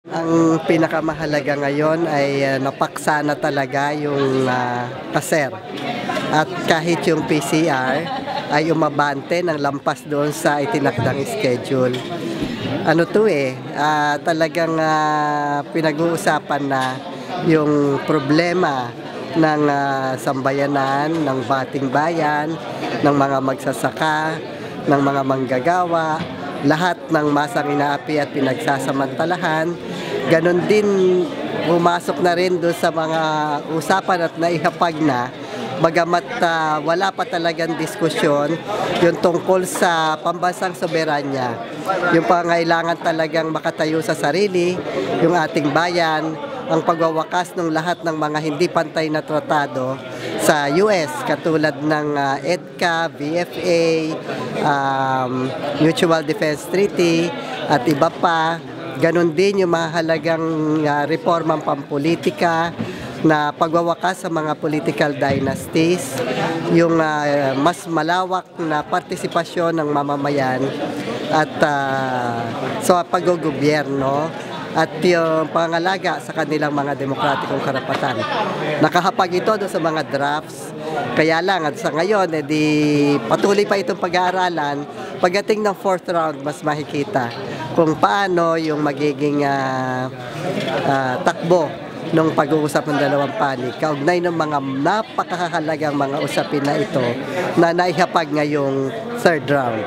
Ang pinakamahalaga ngayon ay napaksa na talaga yung kaser. At kahit yung PCR ay umabante ng lampas doon sa itinakdang schedule. Ano to talagang pinag-uusapan na yung problema ng sambayanan, ng bating bayan, ng mga magsasaka, ng mga manggagawa, lahat ng masang inaapi at pinagsasamantalahan. Ganon din pumasok na rin doon sa mga usapan at naihapag na, bagamat wala pa talagang diskusyon yung tungkol sa pambansang soberanya, yung pangailangan talagang makatayo sa sarili, yung ating bayan, ang pagwawakas ng lahat ng mga hindi pantay na tratado sa US katulad ng EDCA, VFA, Mutual Defense Treaty at iba pa. Ganon din yung mahalagang reformang pampolitika na pagwawakas sa mga political dynasties, yung mas malawak na partisipasyon ng mamamayan at sa paggogobyerno at yung pangalaga sa kanilang mga demokratikong karapatan. Nakahapag ito doon sa mga drafts, kaya lang at sa ngayon patuloy pa itong pag-aaralan. Pagdating ng 4th round, mas makikita kung paano yung magiging takbo ng pag-uusap ng dalawang panig kaugnay ng mga napakahalagang mga usapin na ito na naihapag ngayong 3rd round.